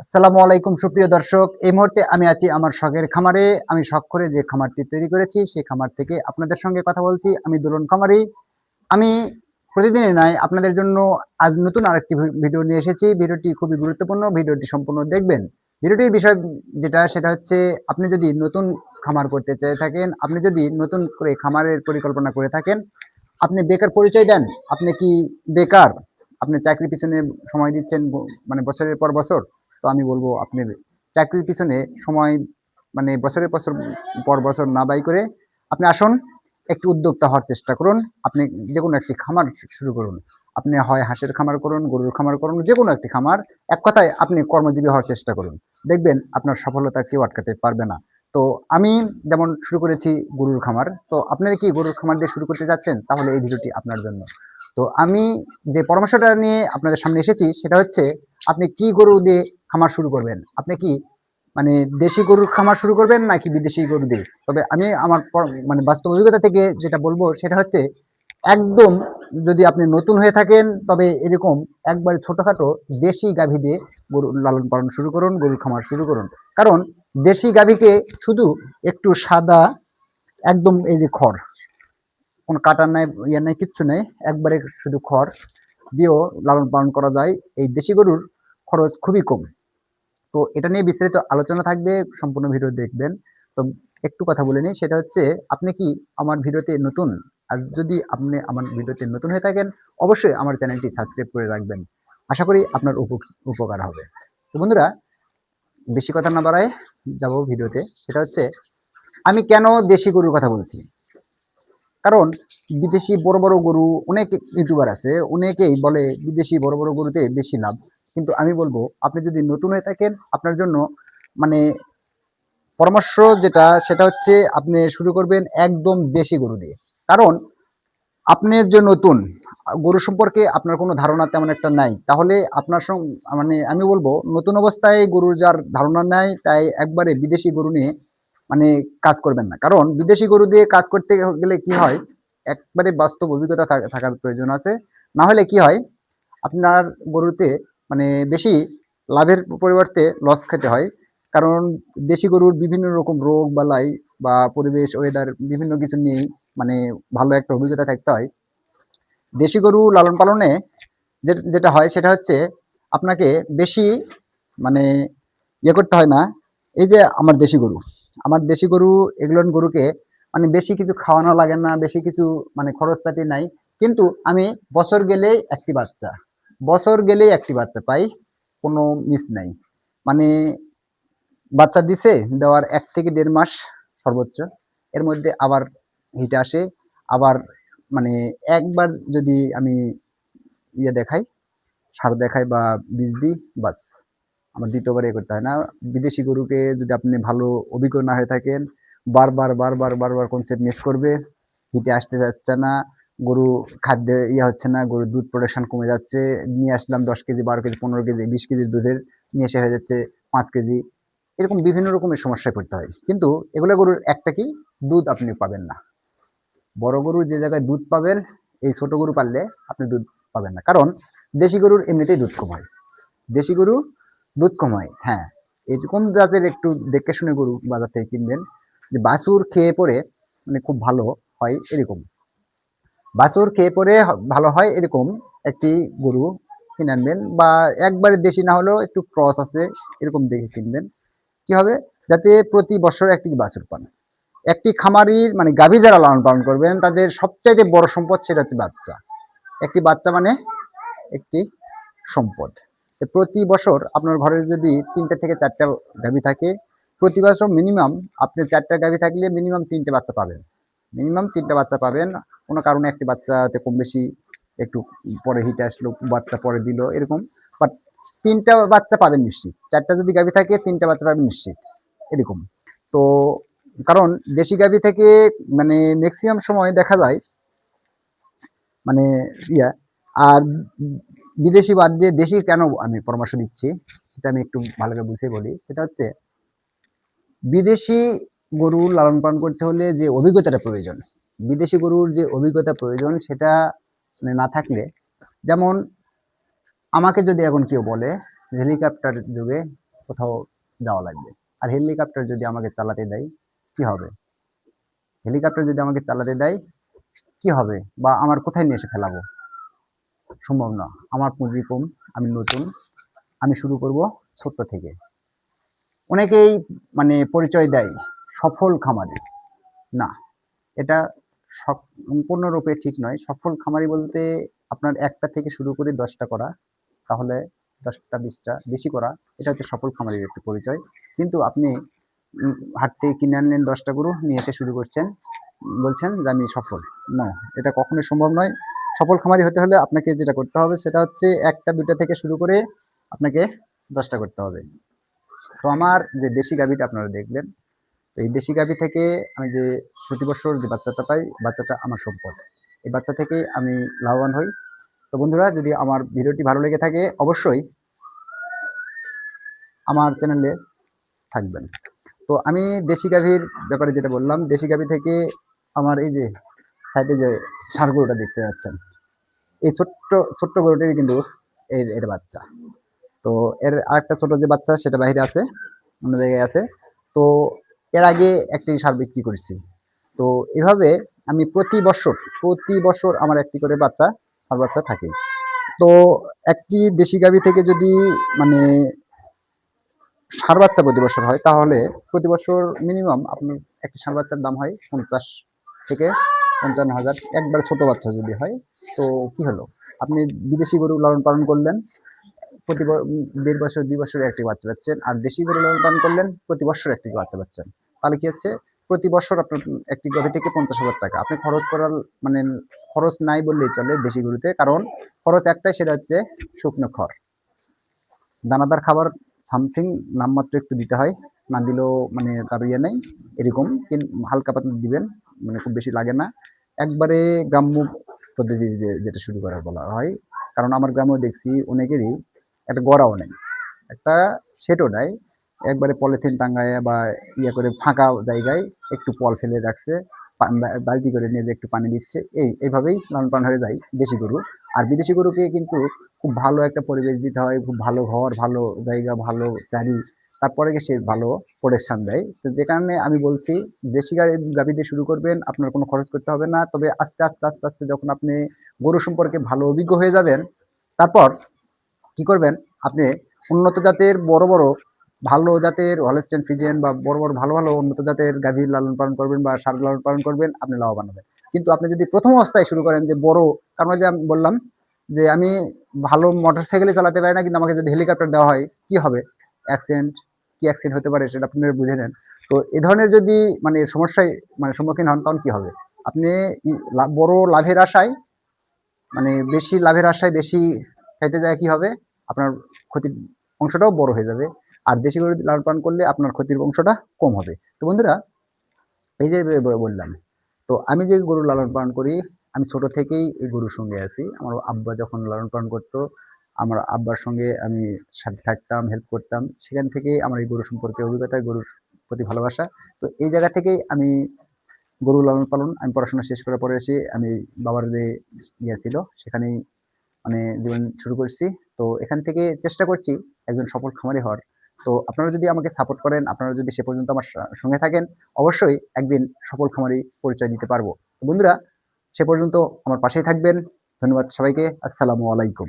আসসালামু আলাইকুম সুপ্রিয় দর্শক। এই মুহূর্তে আমি আছি আমার শখের খামারে। আমি শখ করে যে খামারটি তৈরি করেছি, সেই খামার থেকে আপনাদের সঙ্গে কথা বলছি। আমি দুলন খামারি। আমি প্রতিদিনের ন্যায় আপনাদের জন্য আজ নতুন আরেকটি ভিডিও নিয়ে এসেছি। ভিডিওটি খুবই গুরুত্বপূর্ণ। ভিডিওটি সম্পূর্ণ দেখবেন। ভিডিওটির বিষয় সেটা হচ্ছে আপনি যদি নতুন খামার করতে চেয়ে থাকেন, আপনি যদি নতুন করে খামারের পরিকল্পনা করে থাকেন, আপনি বেকার পরিচয় দেন, আপনি কি বেকার? আপনি চাকরির পিছনে সময় দিচ্ছেন মানে বছরের পর বছর। তো আমি বলবো আপনি চাকরির পিছনে সময় মানে বছরের পর বছর না ব্যয় করে আপনি আসুন, একটু উদ্যোক্তা হওয়ার চেষ্টা করুন। আপনি যেকোনো একটি খামার শুরু করুন। আপনি হয় হাঁসের খামার করুন, গরুর খামার করুন, যেকোনো একটি খামার। এক কথায় আপনি কর্মজীবী হওয়ার চেষ্টা করুন। দেখবেন আপনার সফলতা কেউ আটকাতে পারবে না। তো আমি যেমন শুরু করেছি গরুর খামার, তো আপনারা কি গরুর খামার দিয়ে শুরু করতে যাচ্ছেন? তাহলে এই ভিডিওটি আপনার জন্য। তো আমি যে পরামর্শটা নিয়ে আপনাদের সামনে এসেছি সেটা হচ্ছে, আপনি কি গরু দিয়ে খামার শুরু করবেন? আপনি কি মানে দেশি গরুর খামার শুরু করবেন নাকি বিদেশি গরু দিয়ে? তবে আমি আমার মানে বাস্তব অভিজ্ঞতা থেকে যেটা বলবো সেটা হচ্ছে, একদম যদি আপনি নতুন হয়ে থাকেন তবে এরকম একবারে ছোটখাটো দেশি গাভী দিয়ে গরু লালন পালন শুরু করুন, গরুর খামার শুরু করুন। কারণ দেশি গাভীকে শুধু একটু সাদা, একদম এই যে খড়, কোনো কাটার নাই, ইয়ে নাই, কিচ্ছু নেই, একবারে শুধু খড় দিয়েও লালন পালন করা যায়। এই দেশি গরুর খরচ খুবই কম। তো এটা নিয়ে বিস্তারিত আলোচনা থাকবে, সম্পূর্ণ ভিডিও দেখবেন। তো একটু কথা বলে নিই, সেটা হচ্ছে আপনি কি আমার ভিডিওতে নতুন? আজ যদি আপনি আমার ভিডিওতে নতুন হয়ে থাকেন, অবশ্যই আমার চ্যানেলটি সাবস্ক্রাইব করে রাখবেন। আশা করি আপনার উপকার হবে। তো বন্ধুরা, বেশি কথা না বাড়ায় যাব ভিডিওতে। সেটা হচ্ছে, আমি কেন দেশি গরুর কথা বলছি। কারণ বিদেশি বড় বড় গরু, অনেক ইউটিউবার আছে, অনেকেই বলে বিদেশি বড় বড় গরুতে বেশি লাভ। কিন্তু আমি বলবো, আপনি যদি নতুন হয়ে থাকেন, আপনার জন্য মানে পরামর্শ যেটা সেটা হচ্ছে, আপনি শুরু করবেন একদম দেশি গরু দিয়ে। কারণ আপনি যে নতুন, গরু সম্পর্কে আপনার কোনো ধারণা তেমন একটা নাই, তাহলে আপনার মানে আমি বলবো নতুন অবস্থায় গরুর যার ধারণা নাই, তাই একবারে বিদেশি গরু নিয়ে মানে কাজ করবেন না। কারণ বিদেশি গরু দিয়ে কাজ করতে গেলে কি হয়, একবারে বাস্তব অভিজ্ঞতা থাকার প্রয়োজন আছে। না হলে কি হয়, আপনার গরুতে মানে বেশি লাভের পরিবর্তে লস খেতে হয়। কারণ দেশি গরুর বিভিন্ন রকম রোগ বালাই বা পরিবেশ, ওয়েদার, বিভিন্ন কিছু নিয়েই মানে ভালো একটা অভিজ্ঞতা থাকতে হয়। দেশি গরু লালন পালনে যেটা হয় সেটা হচ্ছে, আপনাকে বেশি মানে ইয়ে করতে হয় না। এই যে আমার দেশি গরু, এগুলো গরুকে মানে বেশি কিছু খাওয়ানো লাগে না, বেশি কিছু মানে খরচপাতি নাই। কিন্তু আমি বছর গেলেই একটি বাচ্চা, পাই, কোনো মিস নাই। মানে বাচ্চা দিছে, দেওয়ার 1 থেকে 1.5 মাস সর্বোচ্চ, এর মধ্যে আবার হিটে আসে। আবার মানে একবার যদি আমি ইয়ে দেখাই, সার দেখাই বা বীজ দিই, বাস আমার দ্বিতীয়বার এ করতে হয় না। বিদেশি গরুকে যদি আপনি ভালো অভিজ্ঞ না হয়ে থাকেন, বারবার কনসেপ্ট মিস করবে, হিটে আসতে যাচ্ছে না, গরু খাদ্যে ইয়ে হচ্ছে না, গরুর দুধ প্রোডাকশন কমে যাচ্ছে। নিয়ে আসলাম 10 কেজি, 12 কেজি, 15 কেজি, 20 কেজি দুধের, নিয়ে এসে হয়ে যাচ্ছে 5 কেজি। এরকম বিভিন্ন রকমের সমস্যায় পড়তে হয়। কিন্তু এগুলো গরুর একটা কি, দুধ আপনি পাবেন না। বড় গরুর যে জায়গায় দুধ পাবেন, এই ছোট গরু পাললে আপনি দুধ পাবেন না। কারণ দেশি গরুর এমনিতেই দুধ কম হয়, দেশি গরু দুধ কম হয়। হ্যাঁ, এরকম জাতের একটু দেখে শুনে গরু বাজার থেকে কিনবেন, যে বাছুর খেয়ে পরে মানে খুব ভালো হয় এরকম, বাছুর খেয়ে পরে ভালো হয় এরকম একটি গরু কিনে আনবেন। বা একবারে দেশি না হলেও একটু ক্রস আছে এরকম দেখে কিনবেন। কি হবে, যাতে প্রতি বছর একটি বাছুর পান। একটি খামারির মানে গাভী যারা লালন পালন করবেন, তাদের সবচাইতে বড় সম্পদ সেটা হচ্ছে বাচ্চা। একটি বাচ্চা মানে একটি সম্পদ। প্রতি বছর আপনার ঘরে যদি 3 থেকে 4টা গাভী থাকে, প্রতি বছর মিনিমাম আপনি 4টা গাভী থাকলে মিনিমাম 3টে বাচ্চা পাবেন, মিনিমাম 3টে বাচ্চা পাবেন। কোনো কারণে একটি বাচ্চাতে কম বেশি একটু পরে হিটে আসলো, বাচ্চা পরে দিল এরকম, বাট 3টা বাচ্চা পাবেন নিশ্চিত। 4টা যদি গাভী থাকে 3টে বাচ্চা পাবেন নিশ্চিত এরকম। তো কারণ দেশি গাভী থেকে মানে ম্যাক্সিমাম সময় দেখা যায় মানে ইয়া। আর বিদেশি বাদ দিয়ে দেশি কেন আমি পরামর্শ দিচ্ছি, সেটা আমি একটু ভালো করে বুঝিয়ে বলি। সেটা হচ্ছে, বিদেশি গরু লালন পালন করতে হলে যে অভিজ্ঞতাটা প্রয়োজন, বিদেশি গরুর যে অভিজ্ঞতা প্রয়োজন সেটা মানে না থাকলে, যেমন আমাকে যদি এখন কেউ বলে হেলিকপ্টার যুগে কোথাও যাওয়া লাগবে। আর হেলিকপ্টার যদি আমাকে চালাতে দেয় কি হবে? হেলিকপ্টার যদি আমাকে চালাতে দেয় কি হবে? বা আমার কোথায় নিয়ে এসে ফেলাবো? সম্ভব না। আমার পুঁজি কম, আমি নতুন, আমি শুরু করব ছোট্ট থেকে। অনেকেই পরিচয় দেয় সফল খামারি। না, এটা সম্পূর্ণরূপে ঠিক নয়। সফল খামারি বলতে আপনার একটা থেকে শুরু করে ১০টা করা, তাহলে ১০টা ২০টা বেশি করা, এটা হচ্ছে সফল খামারির একটি পরিচয়। কিন্তু আপনি হাট থেকে কিনে আনলেন ১০টা গরু, নিয়ে এসে শুরু করছেন, বলছেন যে আমি সফল। না, এটা কখনোই সম্ভব নয়। সফল খামারি হতে হলে আপনাকে যেটা করতে হবে সেটা হচ্ছে ১টা ২টা থেকে শুরু করে আপনাকে ১০টা করতে হবে। তো আমার যে দেশি গাভীটা আপনারা দেখলেন, তো এই দেশি গাভী থেকে আমি যে প্রতি বছর যে বাচ্চাটা পাই, বাচ্চাটা আমার সম্পদ। এই বাচ্চা থেকে আমি লাভবান হই। তো বন্ধুরা, যদি আমার ভিডিওটি ভালো লেগে থাকে অবশ্যই আমার চ্যানেলে থাকবেন। তো আমি দেশি গাভীর ব্যাপারে যেটা বললাম, দেশি গাভী থেকে আমার এই যে সাইডে যে ষাঁড় গরুটা দেখতে পাচ্ছেন, এই ছোট্ট ছোট্ট গরুটির কিন্তু এর বাচ্চা। তো এর আরেকটা ছোট যে বাচ্চা সেটা বাইরে আছে, অন্য জায়গায় আছে। তো এর আগে একটি ষাঁড় বিক্রি করেছি। তো এভাবে আমি প্রতি বছর আমার একটি করে ষাঁড় বাচ্চা থাকে। তো একটি দেশি গাভী থেকে যদি মানে ষাঁড় বাচ্চা প্রতি বছর হয়, তাহলে প্রতি বছর মিনিমাম আপনার একটি ষাঁড় বাচ্চার দাম হয় ৫০ থেকে ৫৫,০০০। একবার ছোট বাচ্চা যদি হয়, তো কি হলো, আপনি বিদেশি গরু লালন পালন করলেন, প্রতি ১.৫ বছর ২ বছরে একটি বাচ্চা পাচ্ছেন। আর দেশি গরু লালন পালন করলেন, প্রতি বছর একটি বাচ্চা পাচ্ছেন। তাহলে কি হচ্ছে, প্রতি বছর আপনার একটি গাভী থেকে ৫০,০০০ টাকা আপনি খরচ করার মানে খরচ নাই বললেই চলে দেশি গরুতে। কারণ খরচ একটাই, সেটা হচ্ছে শুকনো খড়, দানাদার খাবার সামথিং নামমাত্র একটু দিতে হয়, না দিলেও তার ইয়ে নেই, এরকম হালকা পাতলা দিবেন, খুব বেশি লাগে না। একবারে গ্রাম্য পদ্ধতি যেটা শুরু করার বলা হয়। কারণ আমার গ্রামেও দেখছি অনেকেরই একটা গড়াও নেই, একটা সেটও নাই, একবারে পলিথিন টাঙ্গায় বা ইয়ে করে ফাঁকা জায়গায় একটু পল ফেলে রাখছে, বালতি করে নিয়ে যে একটু পানি দিচ্ছে, এইভাবেই লালন পালন হয়ে যায় দেশি গরু। আর বিদেশি গরুকে কিন্তু খুব ভালো একটা পরিবেশ দিতে হয়, খুব ভালো ঘর, ভালো জায়গা, ভালো চারি, তারপরে গিয়ে সে ভালো প্রোডাকশন দেয়। তো যে কারণে আমি বলছি, দেশি গাভী দিয়ে শুরু করবেন, আপনার কোনো খরচ করতে হবে না। তবে আস্তে আস্তে আস্তে আস্তে যখন আপনি গরু সম্পর্কে ভালো অভিজ্ঞ হয়ে যাবেন, তারপর কি করবেন, আপনি উন্নত জাতের বড় বড় ভালো জাতের হলস্টেইন ফ্রিজিয়ান বা বড় বড় ভালো ভালো উন্নত জাতের গাভীর লালন পালন করবেন বা ষাঁড় লালন পালন করবেন, আপনি লাভবান হবেন। কিন্তু আপনি যদি প্রথম অবস্থায় শুরু করেন যে বড়, কারণ যে আমি বললাম যে আমি ভালো মোটরসাইকেলই চালাতে পারি না, কিন্তু আমাকে যদি হেলিকপ্টার দেওয়া হয় কি হবে, অ্যাক্সিডেন্ট, কি অ্যাক্সিডেন্ট হতে পারে সেটা আপনারা বুঝে নেন। তো এ ধরনের যদি সমস্যায় সম্মুখীন হন, তখন কি হবে, আপনি বড় লাভের আশায় বেশি লাভের আশায় বেশি খাইতে যায়, কি হবে, আপনার ক্ষতির অংশটাও বড় হয়ে যাবে। আর দেশি গরু লালন পালন করলে আপনার ক্ষতির অংশটা কম হবে। তো বন্ধুরা, এই যে বললাম, তো আমি যে গরু লালন পালন করি, আমি ছোট থেকেই এই গরুর সঙ্গে আছি। আমার আব্বা যখন লালন পালন করতো, আমার আব্বার সঙ্গে আমি সাথে থাকতাম, হেল্প করতাম। সেখান থেকেই আমার এই গরু সম্পর্কে অভিজ্ঞতা, গরুর প্রতি ভালোবাসা। তো এই জায়গা থেকেই আমি গরু লালন পালন, আমি পড়াশোনা শেষ করার পরে এসে আমি বাবার যে ইয়ে ছিল সেখানেই জীবন শুরু করছি। তো এখান থেকে চেষ্টা করছি একজন সফল খামারি হওয়ার। তো আপনারা যদি আমাকে সাপোর্ট করেন, আপনারা যদি সে পর্যন্ত আমার সঙ্গে থাকেন, অবশ্যই একদিন সফল খামারি পরিচয় দিতে পারবো। তো বন্ধুরা, সে পর্যন্ত আমার পাশেই থাকবেন। ধন্যবাদ সবাইকে। আসসালামু আলাইকুম।